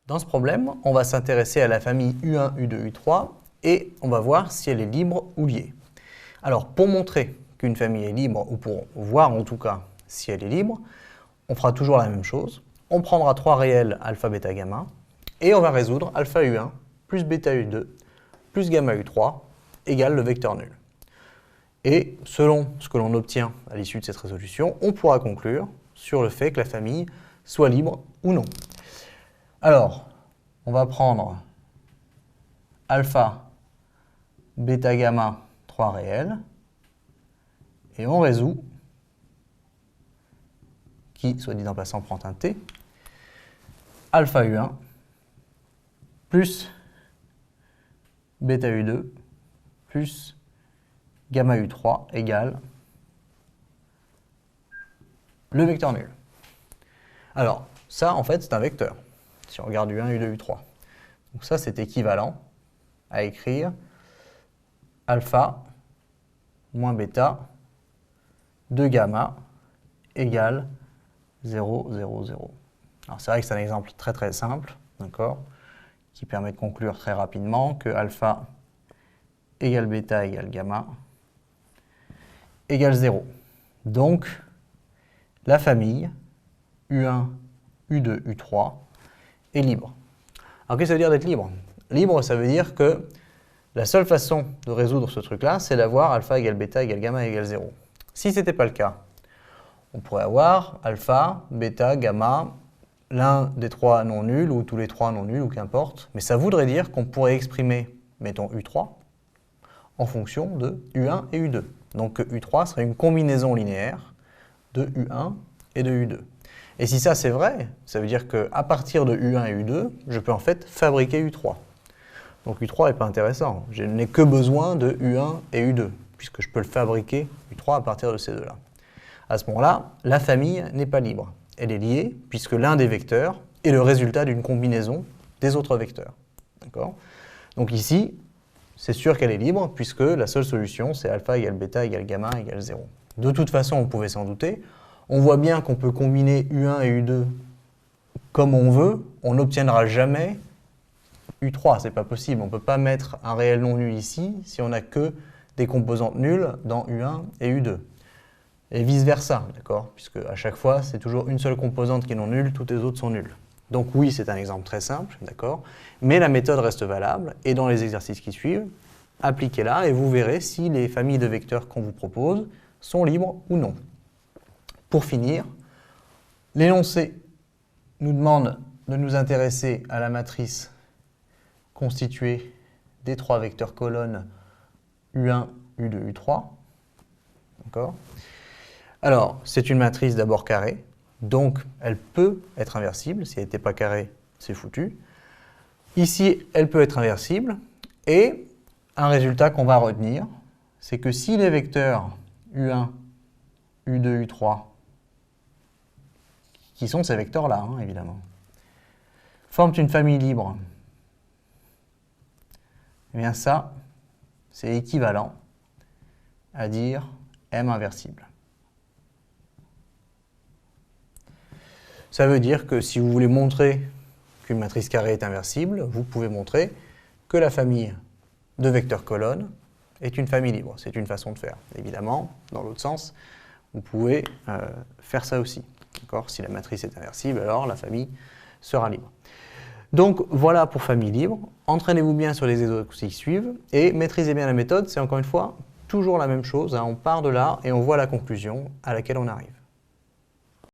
Dans ce problème, on va s'intéresser à la famille U1, U2, U3 et on va voir si elle est libre ou liée. Alors, pour montrer qu'une famille est libre, ou pour voir en tout cas si elle est libre, on fera toujours la même chose. On prendra trois réels alpha, bêta, gamma et on va résoudre alpha U1 plus bêta U2 plus gamma U3 égale le vecteur nul. Et selon ce que l'on obtient à l'issue de cette résolution, on pourra conclure sur le fait que la famille soit libre ou non. Alors, on va prendre alpha, bêta, gamma, trois réels, et on résout, qui, soit dit en passant, prend un t, alpha U1 plus bêta U2 plus gamma U3 égale le vecteur nul. Alors, ça, en fait, c'est un vecteur. Si on regarde U1, U2, U3. Donc ça, c'est équivalent à écrire alpha moins bêta de gamma égale 0, 0, 0. Alors c'est vrai que c'est un exemple très très simple, d'accord, qui permet de conclure très rapidement que alpha égale bêta égale gamma égale 0. Donc, la famille U1, U2, U3 est libre. Alors, qu'est-ce que ça veut dire d'être libre? Libre, ça veut dire que la seule façon de résoudre ce truc-là, c'est d'avoir alpha égale bêta égale gamma égale 0. Si ce n'était pas le cas, on pourrait avoir alpha, bêta, gamma, l'un des trois non nuls, ou tous les trois non nuls, ou qu'importe. Mais ça voudrait dire qu'on pourrait exprimer, mettons, U3, en fonction de U1 et U2. Donc U3 serait une combinaison linéaire de U1 et de U2. Et si ça c'est vrai, ça veut dire qu'à partir de U1 et U2, je peux en fait fabriquer U3. Donc U3 n'est pas intéressant. Je n'ai que besoin de U1 et U2, puisque je peux le fabriquer U3 à partir de ces deux-là. À ce moment-là, la famille n'est pas libre. Elle est liée, puisque l'un des vecteurs est le résultat d'une combinaison des autres vecteurs. D'accord ? Donc ici, c'est sûr qu'elle est libre, puisque la seule solution, c'est alpha égale bêta égale gamma égale 0. De toute façon, on pouvait s'en douter. On voit bien qu'on peut combiner U1 et U2 comme on veut. On n'obtiendra jamais U3, c'est pas possible. On ne peut pas mettre un réel non nul ici si on n'a que des composantes nulles dans U1 et U2. Et vice-versa, d'accord? Puisque à chaque fois, c'est toujours une seule composante qui est non nulle, toutes les autres sont nulles. Donc oui, c'est un exemple très simple, d'accord? Mais la méthode reste valable, et dans les exercices qui suivent, appliquez-la et vous verrez si les familles de vecteurs qu'on vous propose sont libres ou non. Pour finir, l'énoncé nous demande de nous intéresser à la matrice constituée des trois vecteurs colonnes U1, U2, U3. D'accord? Alors, c'est une matrice d'abord carrée, donc elle peut être inversible. Si elle n'était pas carrée, c'est foutu. Ici, elle peut être inversible, et un résultat qu'on va retenir, c'est que si les vecteurs U1, U2, U3, qui sont ces vecteurs-là, évidemment, forment une famille libre, eh bien ça, c'est équivalent à dire M inversible. Ça veut dire que si vous voulez montrer qu'une matrice carrée est inversible, vous pouvez montrer que la famille de vecteurs colonnes est une famille libre. C'est une façon de faire. Évidemment, dans l'autre sens, vous pouvez faire ça aussi. Si la matrice est inversible, alors la famille sera libre. Donc voilà pour famille libre. Entraînez-vous bien sur les exercices qui suivent et maîtrisez bien la méthode. C'est encore une fois toujours la même chose. On part de là et on voit la conclusion à laquelle on arrive.